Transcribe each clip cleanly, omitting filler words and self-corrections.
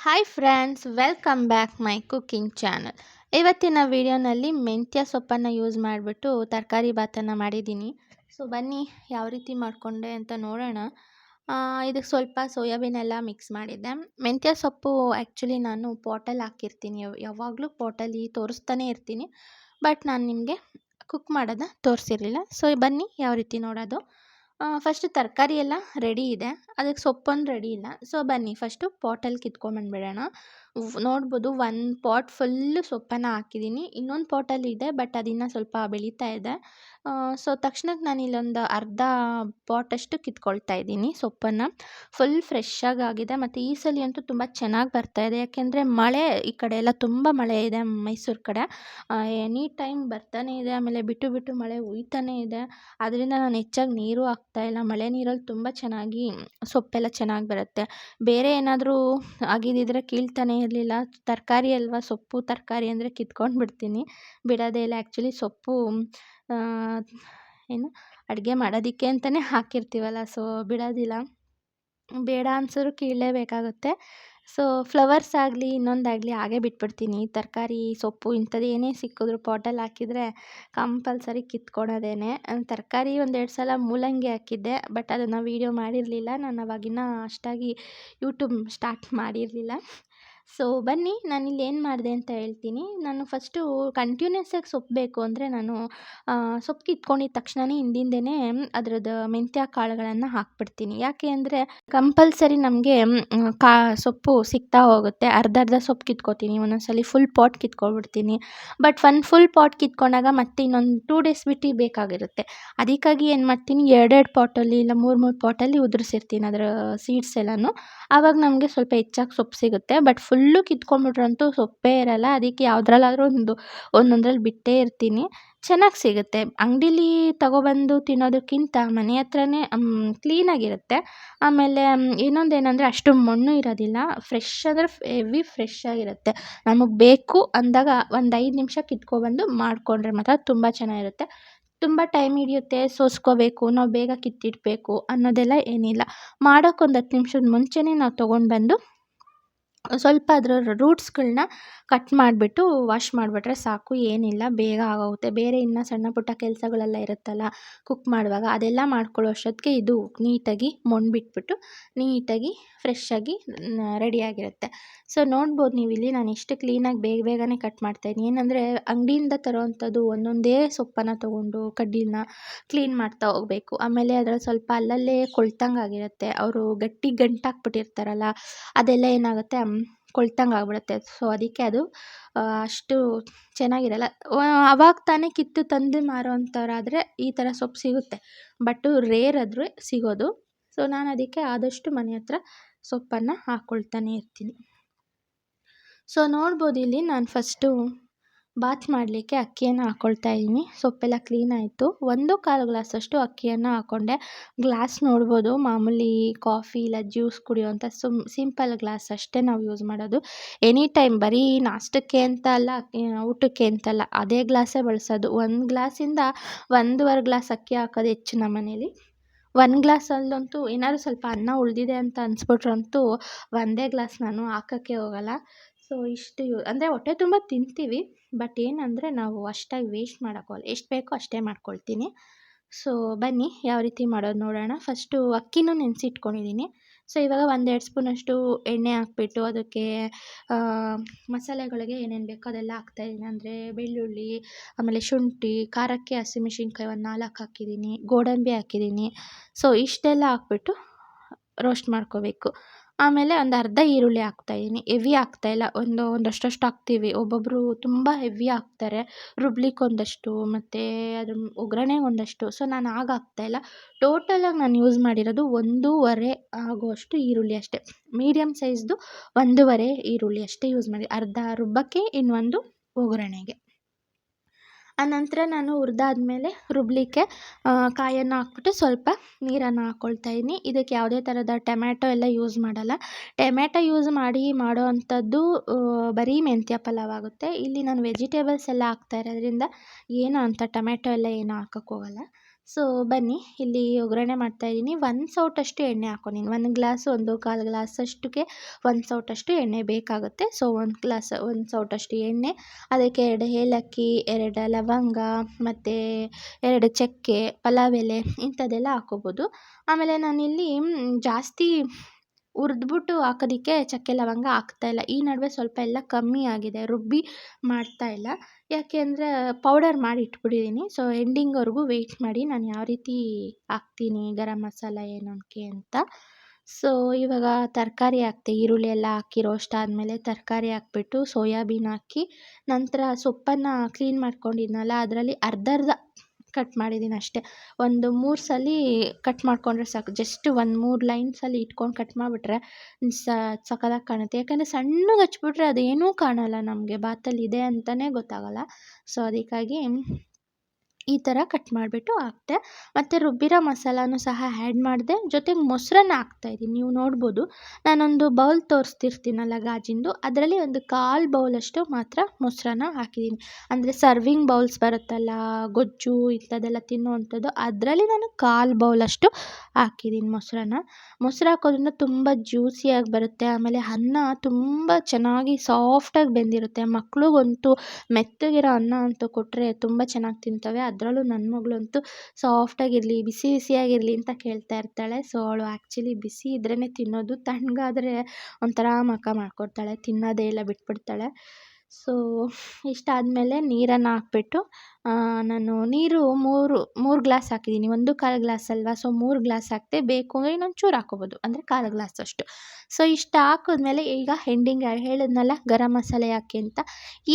Hi friends, welcome back my cooking channel. ಇವತ್ತಿನ ವಿಡಿಯೋನಲ್ಲಿ ಮೆಂತ್ಯ ಸೊಪ್ಪನ್ನು ಯೂಸ್ ಮಾಡಿಬಿಟ್ಟು ತರಕಾರಿ ಭಾತನ್ನು ಮಾಡಿದ್ದೀನಿ. ಸೊ ಬನ್ನಿ ಯಾವ ರೀತಿ ಮಾಡಿಕೊಂಡೆ ಅಂತ ನೋಡೋಣ. ಇದಕ್ಕೆ ಸ್ವಲ್ಪ ಸೋಯಾಬೀನ್ ಎಲ್ಲ ಮಿಕ್ಸ್ ಮಾಡಿದ್ದೆ. ಮೆಂತ್ಯ ಸೊಪ್ಪು ಆ್ಯಕ್ಚುಲಿ ನಾನು ಪಾಟಲ್ಲಿ ಹಾಕಿರ್ತೀನಿ, ಯಾವಾಗಲೂ ಪಾಟಲ್ಲಿ ತೋರಿಸ್ತಾನೆ ಇರ್ತೀನಿ. ಬಟ್ ನಾನು ನಿಮಗೆ ಕುಕ್ ಮಾಡೋದನ್ನ ತೋರಿಸಿರಲಿಲ್ಲ. ಸೊ ಬನ್ನಿ ಯಾವ ರೀತಿ ನೋಡೋದು. ಫಸ್ಟು ತರಕಾರಿ ಎಲ್ಲ ರೆಡಿ ಇದೆ, ಅದಕ್ಕೆ ಸೊಪ್ಪೊಂದು ರೆಡಿ ಇಲ್ಲ. ಸೊ ಬನ್ನಿ ಫಸ್ಟು ಪಾಟಲ್ಲಿ ಕಿತ್ಕೊಂಬಂದ್ಬಿಡೋಣ. ನೋಡ್ಬೋದು ಒಂದು ಪಾಟ್ ಫುಲ್ಲು ಸೊಪ್ಪನ್ನು ಹಾಕಿದ್ದೀನಿ. ಇನ್ನೊಂದು ಪಾಟಲ್ಲಿ ಇದೆ, ಬಟ್ ಅದಿನ್ನು ಸ್ವಲ್ಪ ಬೆಳೀತಾ ಇದೆ. ಸೊ ತಕ್ಷಣಕ್ಕೆ ನಾನು ಇಲ್ಲೊಂದು ಅರ್ಧ ಪಾಟಷ್ಟು ಕಿತ್ಕೊಳ್ತಾ ಇದ್ದೀನಿ ಸೊಪ್ಪನ್ನು. ಫುಲ್ ಫ್ರೆಶ್ಶಾಗಿ ಆಗಿದೆ, ಮತ್ತು ಈ ಸಲ ಅಂತೂ ತುಂಬ ಚೆನ್ನಾಗಿ ಬರ್ತಾಯಿದೆ. ಯಾಕೆಂದರೆ ಮಳೆ ಈ ಕಡೆ ಎಲ್ಲ ತುಂಬ ಮಳೆ ಇದೆ, ಮೈಸೂರು ಕಡೆ ಎನಿ ಟೈಮ್ ಬರ್ತಾನೆ ಇದೆ. ಆಮೇಲೆ ಬಿಟ್ಟು ಬಿಟ್ಟು ಮಳೆ ಹುಯ್ತಾನೇ ಇದೆ. ಅದರಿಂದ ನಾನು ಹೆಚ್ಚಾಗಿ ನೀರು ಹಾಕ್ತಾಯಿಲ್ಲ. ಮಳೆ ನೀರಲ್ಲಿ ತುಂಬ ಚೆನ್ನಾಗಿ ಸೊಪ್ಪೆಲ್ಲ ಚೆನ್ನಾಗಿ ಬರುತ್ತೆ. ಬೇರೆ ಏನಾದರೂ ಆಗಿದ್ದಿದ್ರೆ ಕೀಳ್ತಾನೆ ಇರಲಿಲ್ಲ. ತರಕಾರಿ ಅಲ್ವಾ, ಸೊಪ್ಪು ತರಕಾರಿ ಅಂದರೆ ಕಿತ್ಕೊಂಡು ಬಿಡ್ತೀನಿ, ಬಿಡೋದೇ ಇಲ್ಲ. ಆ್ಯಕ್ಚುಲಿ ಸೊಪ್ಪು ಏನು ಅಡುಗೆ ಮಾಡೋದಕ್ಕೆ ಅಂತಲೇ ಹಾಕಿರ್ತೀವಲ್ಲ, ಸೊ ಬಿಡೋದಿಲ್ಲ. ಬೇಡ ಅನ್ಸಿದ್ರು ಕೀಳಲೇಬೇಕಾಗುತ್ತೆ. ಸೊ ಫ್ಲವರ್ಸ್ ಆಗಲಿ ಇನ್ನೊಂದಾಗಲಿ ಹಾಗೇ ಬಿಟ್ಬಿಡ್ತೀನಿ. ತರಕಾರಿ ಸೊಪ್ಪು ಇಂಥದ್ದು ಏನೇ ಸಿಕ್ಕಿದ್ರು ಪಾಟಲ್ಲಿ ಹಾಕಿದರೆ ಕಂಪಲ್ಸರಿ ಕಿತ್ಕೊಳೋದೇನೆ. ತರಕಾರಿ ಒಂದೆರಡು ಸಲ ಮೂಲಂಗಿ ಹಾಕಿದ್ದೆ, ಬಟ್ ಅದನ್ನು ವೀಡಿಯೋ ಮಾಡಿರಲಿಲ್ಲ. ನಾನು ಅವಾಗಿನ್ನ ಅಷ್ಟಾಗಿ ಯೂಟ್ಯೂಬ್ ಸ್ಟಾರ್ಟ್ ಮಾಡಿರಲಿಲ್ಲ. ಸೊ ಬನ್ನಿ ನಾನಿಲ್ಲಿ ಏನು ಮಾಡಿದೆ ಅಂತ ಹೇಳ್ತೀನಿ. ನಾನು ಫಸ್ಟು ಕಂಟಿನ್ಯೂಸಾಗಿ ಸೊಪ್ಪು ಬೇಕು ಅಂದರೆ ನಾನು ಸೊಪ್ಪು ಕಿತ್ಕೊಂಡಿದ್ದ ತಕ್ಷಣವೇ ಹಿಂದಿಂದನೇ ಅದರದ್ದು ಮೆಂತ್ಯ ಕಾಳುಗಳನ್ನು ಹಾಕ್ಬಿಡ್ತೀನಿ. ಯಾಕೆ ಅಂದರೆ ಕಂಪಲ್ಸರಿ ನಮಗೆ ಸೊಪ್ಪು ಸಿಗ್ತಾ ಹೋಗುತ್ತೆ. ಅರ್ಧ ಸೊಪ್ಪು ಕಿತ್ಕೊತೀನಿ, ಒಂದೊಂದ್ಸಲಿ ಫುಲ್ ಪಾಟ್ ಕಿತ್ಕೊಬಿಡ್ತೀನಿ. ಬಟ್ ಒಂದು ಫುಲ್ ಪಾಟ್ ಕಿತ್ಕೊಂಡಾಗ ಮತ್ತೆ ಇನ್ನೊಂದು 2 ಡೇಸ್ ಬಿಟ್ಟು ಬೇಕಾಗಿರುತ್ತೆ. ಅದಕ್ಕಾಗಿ ಏನು ಮಾಡ್ತೀನಿ, 2 ಪಾಟಲ್ಲಿ ಇಲ್ಲ 3 ಪಾಟಲ್ಲಿ ಉದುರಿಸಿರ್ತೀನಿ ಅದರ ಸೀಡ್ಸ್ ಎಲ್ಲನೂ. ಆವಾಗ ನಮಗೆ ಸ್ವಲ್ಪ ಹೆಚ್ಚಾಗಿ ಸೊಪ್ಪು ಸಿಗುತ್ತೆ. ಬಟ್ ಫುಲ್ಲು ಕಿತ್ಕೊಂಡ್ಬಿಟ್ರಂತೂ ಸೊಪ್ಪೇ ಇರಲ್ಲ. ಅದಕ್ಕೆ ಯಾವುದ್ರಲ್ಲಾದ್ರೂ ಒಂದೊಂದ್ರಲ್ಲಿ ಬಿಟ್ಟೇ ಇರ್ತೀನಿ. ಚೆನ್ನಾಗಿ ಸಿಗುತ್ತೆ. ಅಂಗಡೀಲಿ ತಗೊಬಂದು ತಿನ್ನೋದಕ್ಕಿಂತ ಮನೆ ಹತ್ರನೇ ಕ್ಲೀನಾಗಿರುತ್ತೆ. ಆಮೇಲೆ ಇನ್ನೊಂದೇನೆಂದರೆ ಅಷ್ಟು ಮಣ್ಣು ಇರೋದಿಲ್ಲ. ಫ್ರೆಶ್ ಅಂದರೆ ಹೆವಿ ಫ್ರೆಶ್ ಆಗಿರುತ್ತೆ. ನಮಗೆ ಬೇಕು ಅಂದಾಗ ಒಂದು 5 ನಿಮಿಷ ಕಿತ್ಕೊಬಂದು ಮಾಡಿಕೊಂಡ್ರೆ ಮಾತ್ರ ತುಂಬ ಚೆನ್ನಾಗಿರುತ್ತೆ. ತುಂಬ ಟೈಮ್ ಹಿಡಿಯುತ್ತೆ, ಸೋಸ್ಕೋಬೇಕು, ನಾವು ಬೇಗ ಕಿತ್ತಿಡಬೇಕು ಅನ್ನೋದೆಲ್ಲ ಏನಿಲ್ಲ. ಮಾಡೋಕೆ ಒಂದು 10 ನಿಮಿಷದ ಮುಂಚೆನೇ ನಾವು ತೊಗೊಂಡು ಬಂದು ಸ್ವಲ್ಪ ಅದರ ರೂಟ್ಸ್ಗಳನ್ನ ಕಟ್ ಮಾಡಿಬಿಟ್ಟು ವಾಶ್ ಮಾಡಿಬಿಟ್ರೆ ಸಾಕು, ಏನಿಲ್ಲ, ಬೇಗ ಆಗೋಗುತ್ತೆ. ಬೇರೆ ಇನ್ನು ಸಣ್ಣ ಪುಟ್ಟ ಕೆಲಸಗಳೆಲ್ಲ ಇರುತ್ತಲ್ಲ ಕುಕ್ ಮಾಡುವಾಗ, ಅದೆಲ್ಲ ಮಾಡ್ಕೊಳ್ಳೋ ಅಷ್ಟೊತ್ತಿಗೆ ಇದು ನೀಟಾಗಿ ಮಣ್ಣು ಬಿಟ್ಬಿಟ್ಟು ನೀಟಾಗಿ ಫ್ರೆಶ್ಶಾಗಿ ರೆಡಿಯಾಗಿರುತ್ತೆ. ಸೊ ನೋಡ್ಬೋದು ನೀವಿಲ್ಲಿ ನಾನು ಎಷ್ಟು ಕ್ಲೀನಾಗಿ ಬೇಗನೆ ಕಟ್ ಮಾಡ್ತಾಯಿದ್ದೀನಿ. ಏನಂದರೆ ಅಂಗಡಿಯಿಂದ ತರೋವಂಥದ್ದು ಒಂದೊಂದೇ ಸೊಪ್ಪನ್ನು ತೊಗೊಂಡು ಕಡ್ಡಿನ ಕ್ಲೀನ್ ಮಾಡ್ತಾ ಹೋಗಬೇಕು. ಆಮೇಲೆ ಅದರಲ್ಲಿ ಸ್ವಲ್ಪ ಅಲ್ಲಲ್ಲೇ ಕೊಳ್ತಂಗೆ ಆಗಿರುತ್ತೆ. ಅವರು ಗಟ್ಟಿ ಗಂಟಾಕ್ಬಿಟ್ಟಿರ್ತಾರಲ್ಲ, ಅದೆಲ್ಲ ಏನಾಗುತ್ತೆ ಕೊಳ್ತಂಗೆ ಆಗ್ಬಿಡುತ್ತೆ. ಸೊ ಅದಕ್ಕೆ ಅದು ಅಷ್ಟು ಚೆನ್ನಾಗಿರಲ್ಲ. ಅವಾಗ ತಾನೇ ಕಿತ್ತು ತಂದು ಮಾರೋವಂಥವ್ರಾದರೆ ಈ ಥರ ಸೊಪ್ಪು ಸಿಗುತ್ತೆ, ಬಟ್ ರೇರ್ ಆದರೂ ಸಿಗೋದು. ಸೊ ನಾನು ಅದಕ್ಕೆ ಆದಷ್ಟು ಮನೆ ಹತ್ರ ಸೊಪ್ಪನ್ನು ಹಾಕ್ಕೊಳ್ತಾನೆ ಇರ್ತೀನಿ. ಸೊ ನೋಡ್ಬೋದು ಇಲ್ಲಿ ನಾನು ಫಸ್ಟು ಬಾತ್ ಮಾಡಲಿಕ್ಕೆ ಅಕ್ಕಿಯನ್ನು ಹಾಕ್ಕೊಳ್ತಾ ಇದ್ದೀನಿ. ಸೊಪ್ಪೆಲ್ಲ ಕ್ಲೀನ್ ಆಯಿತು. 1/4 ಗ್ಲಾಸಷ್ಟು ಅಕ್ಕಿಯನ್ನು ಹಾಕ್ಕೊಂಡೆ. ಗ್ಲಾಸ್ ನೋಡ್ಬೋದು, ಮಾಮೂಲಿ ಕಾಫಿ ಇಲ್ಲ ಜ್ಯೂಸ್ ಕುಡಿಯೋವಂಥ ಸಿಂಪಲ್ ಗ್ಲಾಸ್ ಅಷ್ಟೇ ನಾವು ಯೂಸ್ ಮಾಡೋದು. ಎನಿ ಟೈಮ್ ಬರೀ ನಾಷ್ಟಕ್ಕೆ ಅಂತ ಅಲ್ಲ, ಊಟಕ್ಕೆ ಅಂತಲ್ಲ, ಅದೇ ಗ್ಲಾಸೇ ಬಳಸೋದು. 1 ಗ್ಲಾಸಿಂದ 1.5 ಗ್ಲಾಸ್ ಅಕ್ಕಿ ಹಾಕೋದು ಹೆಚ್ಚು ನಮ್ಮ ಮನೇಲಿ. 1 ಗ್ಲಾಸಲ್ಲಂತೂ ಏನಾದ್ರು ಸ್ವಲ್ಪ ಅನ್ನ ಉಳಿದಿದೆ ಅಂತ ಅನಿಸ್ಬಿಟ್ರಂತೂ 1 ಗ್ಲಾಸ್ ನಾನು ಹಾಕೋಕ್ಕೆ ಹೋಗಲ್ಲ. ಸೊ ಇಷ್ಟು ಅಂದರೆ ಹೊಟ್ಟೆ ತುಂಬ ತಿಂತೀವಿ, ಬಟ್ ಏನಂದರೆ ನಾವು ಅಷ್ಟಾಗಿ ವೇಸ್ಟ್ ಮಾಡೋಕ್ಕೋಗಲ್ಲ. ಎಷ್ಟು ಬೇಕೋ ಅಷ್ಟೇ ಮಾಡ್ಕೊಳ್ತೀನಿ. ಸೊ ಬನ್ನಿ ಯಾವ ರೀತಿ ಮಾಡೋದು ನೋಡೋಣ. ಫಸ್ಟು ಅಕ್ಕಿನೂ ನೆನೆಸಿಟ್ಕೊಂಡಿದ್ದೀನಿ. ಸೊ ಇವಾಗ 1-2 ಸ್ಪೂನಷ್ಟು ಎಣ್ಣೆ ಹಾಕ್ಬಿಟ್ಟು ಅದಕ್ಕೆ ಮಸಾಲೆಗಳಿಗೆ ಏನೇನು ಬೇಕೋ ಅದೆಲ್ಲ ಹಾಕ್ತಾಯಿದ್ದೀನಿ. ಅಂದರೆ ಬೆಳ್ಳುಳ್ಳಿ, ಆಮೇಲೆ ಶುಂಠಿ, ಖಾರಕ್ಕೆ ಹಸಿಮೆಣ್ಸಿನ್ಕಾಯಿ ಒಂದು 4 ಹಾಕಿದ್ದೀನಿ, ಗೋಡಂಬಿ ಹಾಕಿದ್ದೀನಿ. ಸೊ ಇಷ್ಟೆಲ್ಲ ಹಾಕ್ಬಿಟ್ಟು ರೋಸ್ಟ್ ಮಾಡ್ಕೋಬೇಕು. ಆಮೇಲೆ ಒಂದು ಅರ್ಧ ಈರುಳ್ಳಿ ಹಾಕ್ತಾಯಿದ್ದೀನಿ. ಹೆವಿ ಹಾಕ್ತಾಯಿಲ್ಲ, ಒಂದಷ್ಟು ಹಾಕ್ತೀವಿ. ಒಬ್ಬೊಬ್ಬರು ತುಂಬ ಹೆವಿ ಹಾಕ್ತಾರೆ, ರುಬ್ಲಿಕ್ಕೆ ಒಂದಷ್ಟು ಮತ್ತು ಅದ್ರ ಒಗ್ಗರಣೆಗೆ ಒಂದಷ್ಟು. ಸೊ ನಾನು ಆಗ ಹಾಕ್ತಾಯಿಲ್ಲ. ಟೋಟಲಾಗಿ ನಾನು ಯೂಸ್ ಮಾಡಿರೋದು 1.5 ಆಗುವಷ್ಟು ಈರುಳ್ಳಿ ಅಷ್ಟೇ. ಮೀಡಿಯಮ್ ಸೈಜ್ದು 1.5 ಈರುಳ್ಳಿ ಅಷ್ಟೇ ಯೂಸ್ ಮಾಡಿ, ಅರ್ಧ ರುಬ್ಬಕ್ಕೆ, ಇನ್ನೊಂದು ಒಗ್ಗರಣೆಗೆ. ಆನಂತರ ನಾನು ಹುರಿದಾದ್ಮೇಲೆ ರುಬ್ಬಲಿಕ್ಕೆ ಕಾಯನ್ನು ಹಾಕ್ಬಿಟ್ಟು ಸ್ವಲ್ಪ ನೀರನ್ನು ಹಾಕ್ಕೊಳ್ತಾಯಿದ್ದೀನಿ. ಇದಕ್ಕೆ ಯಾವುದೇ ಥರದ ಟೊಮ್ಯಾಟೊ ಎಲ್ಲ ಯೂಸ್ ಮಾಡಲ್ಲ. ಟೊಮ್ಯಾಟೊ ಯೂಸ್ ಮಾಡಿ ಮಾಡೋ ಅಂಥದ್ದು ಬರೀ ಮೆಂತ್ಯ ಪಲಾವ್ ಆಗುತ್ತೆ. ಇಲ್ಲಿ ನಾನು ವೆಜಿಟೇಬಲ್ಸ್ ಎಲ್ಲ ಹಾಕ್ತಾ ಇರೋದ್ರಿಂದ ಏನು ಅಂತ ಟೊಮ್ಯಾಟೊ ಎಲ್ಲ ಏನು ಹಾಕೋಕ್ಕೋಗಲ್ಲ. ಸೊ ಬನ್ನಿ ಇಲ್ಲಿ ಒಗ್ಗರಣೆ ಮಾಡ್ತಾಯಿದ್ದೀನಿ. 1 ಸೌಟಷ್ಟು ಎಣ್ಣೆ ಹಾಕ್ಕೊಂಡಿದ್ದೀನಿ. 1 ಗ್ಲಾಸು 1 ಗ್ಲಾಸಷ್ಟಕ್ಕೆ 1 ಸೌಟಷ್ಟು ಎಣ್ಣೆ ಬೇಕಾಗುತ್ತೆ. ಸೊ 1 ಸೌಟಷ್ಟು ಎಣ್ಣೆ, ಅದಕ್ಕೆ 2 ಏಲಕ್ಕಿ, 2 ಲವಂಗ ಮತ್ತು 2 ಚಕ್ಕೆ, ಪಲಾವ್ ಎಲೆ ಇಂಥದ್ದೆಲ್ಲ ಹಾಕ್ಕೋಬೋದು. ಆಮೇಲೆ ನಾನಿಲ್ಲಿ ಜಾಸ್ತಿ ಹುರಿದ್ಬಿಟ್ಟು ಹಾಕೋದಕ್ಕೆ ಚಕ್ಕೆ ಲವಂಗ ಹಾಕ್ತಾಯಿಲ್ಲ. ಈ ನಡುವೆ ಸ್ವಲ್ಪ ಎಲ್ಲ ಕಮ್ಮಿ ಆಗಿದೆ, ರುಬ್ಬಿ ಮಾಡ್ತಾಯಿಲ್ಲ. ಯಾಕೆ ಅಂದರೆ ಪೌಡರ್ ಮಾಡಿ ಇಟ್ಬಿಟ್ಟಿದ್ದೀನಿ. ಸೊ ಎಂಡಿಂಗ್ವರೆಗೂ ವೆಯ್ಟ್ ಮಾಡಿ ನಾನು ಯಾವ ರೀತಿ ಹಾಕ್ತೀನಿ ಗರಂ ಮಸಾಲ ಏನಕ್ಕೆ ಅಂತ. ಸೊ ಇವಾಗ ತರಕಾರಿ ಹಾಕ್ತೆ, ಈರುಳ್ಳಿ ಎಲ್ಲ ಹಾಕಿ ರೋಸ್ಟ್ ಆದಮೇಲೆ ತರಕಾರಿ ಹಾಕ್ಬಿಟ್ಟು ಸೋಯಾಬೀನ್ ಹಾಕಿ, ನಂತರ ಸೊಪ್ಪನ್ನು ಕ್ಲೀನ್ ಮಾಡ್ಕೊಂಡಿದ್ನಲ್ಲ ಅದರಲ್ಲಿ ಅರ್ಧ ಕಟ್ ಮಾಡಿದ್ದೀನಿ ಅಷ್ಟೇ. ಒಂದು 3 ಸಲ ಕಟ್ ಮಾಡಿಕೊಂಡ್ರೆ ಸಾಕು. ಜಸ್ಟ್ 3 ಲೈನ್ಸಲ್ಲಿ ಇಟ್ಕೊಂಡು ಕಟ್ ಮಾಡಿಬಿಟ್ರೆ ಸಖತ್ತಾಗಿ ಕಾಣುತ್ತೆ. ಯಾಕಂದರೆ ಸಣ್ಣಗೆ ಹಚ್ಬಿಟ್ರೆ ಅದೇನೂ ಕಾಣಲ್ಲ, ನಮಗೆ ಬಾತಲ್ಲಿ ಇದೆ ಅಂತಲೇ ಗೊತ್ತಾಗಲ್ಲ. ಸೊ ಅದಕ್ಕಾಗಿ ಈ ಥರ ಕಟ್ ಮಾಡಿಬಿಟ್ಟು ಹಾಕ್ತೆ. ಮತ್ತು ರುಬ್ಬಿರೋ ಮಸಾಲನೂ ಸಹ ಆ್ಯಡ್ ಮಾಡಿದೆ, ಜೊತೆಗೆ ಮೊಸರನ್ನ ಹಾಕ್ತಾಯಿದ್ದೀನಿ. ನೀವು ನೋಡ್ಬೋದು, ನಾನೊಂದು ಬೌಲ್ ತೋರಿಸ್ತಿರ್ತೀನಲ್ಲ ಗಾಜಿಂದು, ಅದರಲ್ಲಿ ಒಂದು 1/4 ಬೌಲಷ್ಟು ಮಾತ್ರ ಮೊಸರನ್ನ ಹಾಕಿದ್ದೀನಿ. ಅಂದರೆ ಸರ್ವಿಂಗ್ ಬೌಲ್ಸ್ ಬರುತ್ತಲ್ಲ, ಗೊಜ್ಜು ಇಂಥದ್ದೆಲ್ಲ ತಿನ್ನುವಂಥದ್ದು, ಅದರಲ್ಲಿ ನಾನು 1/4 ಬೌಲಷ್ಟು ಹಾಕಿದ್ದೀನಿ ಮೊಸರನ್ನ. ಮೊಸರು ಹಾಕೋದ್ರಿಂದ ತುಂಬ ಜ್ಯೂಸಿಯಾಗಿ ಬರುತ್ತೆ. ಆಮೇಲೆ ಅನ್ನ ತುಂಬ ಚೆನ್ನಾಗಿ ಸಾಫ್ಟಾಗಿ ಬೆಂದಿರುತ್ತೆ. ಮಕ್ಳಿಗಂತೂ ಮೆತ್ತಗಿರೋ ಅನ್ನ ಅಂತೂ ಕೊಟ್ಟರೆ ತುಂಬ ಚೆನ್ನಾಗಿ ತಿಂತವೆ. ಅದರಲ್ಲೂ ನನ್ನ ಮಗಳಂತೂ ಸಾಫ್ಟಾಗಿರಲಿ, ಬಿಸಿ ಬಿಸಿಯಾಗಿರಲಿ ಅಂತ ಕೇಳ್ತಾ ಇರ್ತಾಳೆ. ಸೊ ಅವಳು ಆ್ಯಕ್ಚುಲಿ ಬಿಸಿ ಇದ್ರೇ ತಿನ್ನೋದು, ತಣ್ಣಗಾದರೆ ಒಂಥರ ಮಖ ಮಾಡ್ಕೊಡ್ತಾಳೆ, ತಿನ್ನೋದೇ ಇಲ್ಲ, ಬಿಟ್ಬಿಡ್ತಾಳೆ. ಸೊ ಇಷ್ಟಾದಮೇಲೆ ನೀರನ್ನು ಹಾಕ್ಬಿಟ್ಟು ನಾನು ನೀರು 3 ಗ್ಲಾಸ್ ಹಾಕಿದ್ದೀನಿ. 1/4 ಗ್ಲಾಸ್ ಅಲ್ವಾ, ಸೊ 3 ಗ್ಲಾಸ್ ಹಾಕಿದೆ. ಬೇಕು ಅಂದರೆ ಇನ್ನೊಂದು ಚೂರು ಹಾಕ್ಕೋಬೋದು, ಅಂದರೆ 1/4 ಗ್ಲಾಸಷ್ಟು. ಸೊ ಇಷ್ಟು ಹಾಕಿದ್ಮೇಲೆ ಈಗ ಎಂಡಿಂಗ್ ಹೇಳಿದ್ನಲ್ಲ ಗರಂ ಮಸಾಲೆ ಯಾಕೆ ಅಂತ,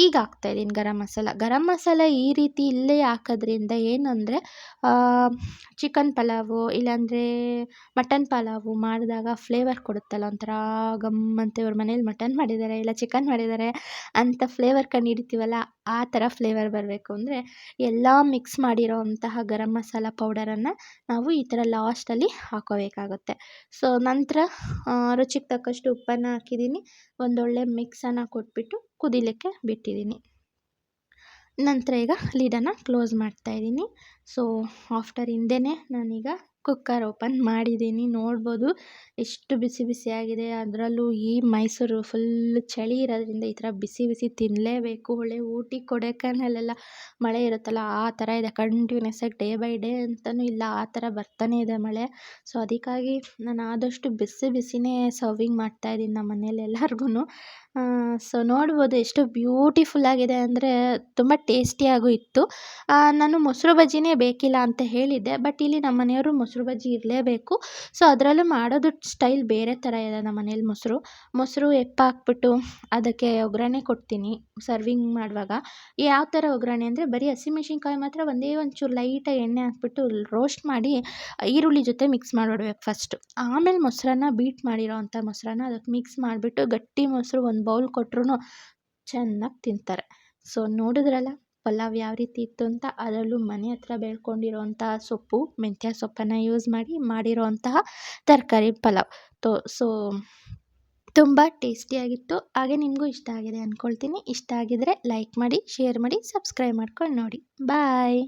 ಈಗ ಹಾಕ್ತಾಯಿದ್ದೀನಿ ಗರಂ ಮಸಾಲ ಈ ರೀತಿ ಇಲ್ಲೇ ಹಾಕೋದ್ರಿಂದ ಏನಂದರೆ ಚಿಕನ್ ಪಲಾವು ಇಲ್ಲಾಂದರೆ ಮಟನ್ ಪಲಾವು ಮಾಡಿದಾಗ ಫ್ಲೇವರ್ ಕೊಡುತ್ತಲ್ಲ, ಒಂಥರ ಗಮ್ ಅಂತ. ಇವ್ರ ಮನೇಲಿ ಮಟನ್ ಮಾಡಿದ್ದಾರೆ ಇಲ್ಲ ಚಿಕನ್ ಮಾಡಿದ್ದಾರೆ ಅಂತ ಫ್ಲೇವರ್ ಕಂಡು ಹಿಡಿತೀವಲ್ಲ, ಆ ಥರ ಫ್ಲೇವರ್ ಬರಬೇಕು ಅಂದರೆ ಎಲ್ಲ ಮಿಕ್ಸ್ ಮಾಡಿರೋ ಅಂತಹ ಗರಂ ಮಸಾಲ ಪೌಡರನ್ನು ನಾವು ಈ ಥರ ಲಾಸ್ಟಲ್ಲಿ ಹಾಕ್ಕೋಬೇಕಾಗುತ್ತೆ. ಸೊ ನಂತರ ರುಚಿಗೆ ತಕ್ಕಷ್ಟು ಉಪ್ಪನ್ನು ಹಾಕಿದ್ದೀನಿ. ಒಂದೊಳ್ಳೆ ಮಿಕ್ಸನ್ನು ಕೊಟ್ಬಿಟ್ಟು ಕುದಿಲಿಕ್ಕೆ ಬಿಟ್ಟಿದ್ದೀನಿ. ನಂತರ ಈಗ ಲೀಡನ್ನು ಕ್ಲೋಸ್ ಮಾಡ್ತಾಯಿದ್ದೀನಿ. ಸೊ ಆಫ್ಟರ್ ಹಿಂದೆಯೇ ನಾನೀಗ ಕುಕ್ಕರ್ ಓಪನ್ ಮಾಡಿದ್ದೀನಿ. ನೋಡ್ಬೋದು ಎಷ್ಟು ಬಿಸಿ ಬಿಸಿಯಾಗಿದೆ. ಅದರಲ್ಲೂ ಈ ಮೈಸೂರು ಫುಲ್ ಚಳಿ ಇರೋದ್ರಿಂದ ಈ ಥರ ಬಿಸಿ ಬಿಸಿ ತಿನ್ನಲೇಬೇಕು. ಒಳ್ಳೆ ಊಟಿ ಕೊಡೈಕೆನಲ್ಲೆಲ್ಲ ಮಳೆ ಇರುತ್ತಲ್ಲ, ಆ ಥರ ಇದೆ. ಕಂಟಿನ್ಯೂಸಾಗಿ ಡೇ ಬೈ ಡೇ ಅಂತಲೂ ಇಲ್ಲ, ಆ ಥರ ಬರ್ತಾನೆ ಇದೆ ಮಳೆ. ಸೊ ಅದಕ್ಕಾಗಿ ನಾನು ಆದಷ್ಟು ಬಿಸಿ ಬಿಸಿನೇ ಸರ್ವಿಂಗ್ ಮಾಡ್ತಾಯಿದ್ದೀನಿ ನಮ್ಮ ಮನೇಲಿ ಎಲ್ಲರಿಗೂ. ಸೊ ನೋಡ್ಬೋದು ಎಷ್ಟು ಬ್ಯೂಟಿಫುಲ್ಲಾಗಿದೆ ಅಂದರೆ ತುಂಬ ಟೇಸ್ಟಿಯಾಗೂ ಇತ್ತು. ನಾನು ಮೊಸರು ಬಜ್ಜಿನೇ ಬೇಕಿಲ್ಲ ಅಂತ ಹೇಳಿದ್ದೆ, ಬಟ್ ಇಲ್ಲಿ ನಮ್ಮ ಮನೆಯವರು ಮೊಸರು ಬಜ್ಜಿ ಇರಲೇಬೇಕು. ಸೊ ಅದರಲ್ಲೂ ಮಾಡೋದು ಸ್ಟೈಲ್ ಬೇರೆ ಥರ ಇದೆ ನಮ್ಮ ಮನೇಲಿ. ಮೊಸರು ಹಾಕ್ಬಿಟ್ಟು ಅದಕ್ಕೆ ಒಗ್ಗರಣೆ ಕೊಡ್ತೀನಿ ಸರ್ವಿಂಗ್ ಮಾಡುವಾಗ. ಯಾವ ಥರ ಒಗ್ಗರಣೆ ಅಂದರೆ ಬರೀ ಹಸಿಮೆಣ್ಸಿನ್ಕಾಯಿ ಮಾತ್ರ ಒಂಚೂರು ಲೈಟಾಗಿ ಎಣ್ಣೆ ಹಾಕ್ಬಿಟ್ಟು ರೋಸ್ಟ್ ಮಾಡಿ ಈರುಳ್ಳಿ ಜೊತೆ ಮಿಕ್ಸ್ ಮಾಡಿಬಿಡ್ಬೇಕು ಫಸ್ಟು. ಆಮೇಲೆ ಮೊಸರನ್ನ ಬೀಟ್ ಮಾಡಿರೋ ಅಂಥ ಮೊಸರನ್ನ ಅದಕ್ಕೆ ಮಿಕ್ಸ್ ಮಾಡಿಬಿಟ್ಟು ಗಟ್ಟಿ ಮೊಸರು ಒಂದು ಬೌಲ್ ಕೊಟ್ರೂ ಚೆನ್ನಾಗಿ ತಿಂತಾರೆ. ಸೊ ನೋಡಿದ್ರಲ್ಲ ಪಲಾವ್ ಯಾವ ರೀತಿ ಇತ್ತು ಅಂತ. ಅದರಲ್ಲೂ ಮನೆ ಹತ್ರ ಬೆಳ್ಕೊಂಡಿರೋಂತಹ ಸೊಪ್ಪು, ಮೆಂತ್ಯ ಸೊಪ್ಪನ್ನು ಯೂಸ್ ಮಾಡಿ ಮಾಡಿರೋಂತಹ ತರಕಾರಿ ಪಲಾವ್. ಸೊ ತುಂಬ ಟೇಸ್ಟಿಯಾಗಿತ್ತು. ಹಾಗೆ ನಿಮಗೂ ಇಷ್ಟ ಆಗಿದೆ ಅಂದ್ಕೊಳ್ತೀನಿ. ಇಷ್ಟ ಆಗಿದರೆ ಲೈಕ್ ಮಾಡಿ, ಶೇರ್ ಮಾಡಿ, ಸಬ್ಸ್ಕ್ರೈಬ್ ಮಾಡ್ಕೊಂಡು ನೋಡಿ. ಬಾಯ್.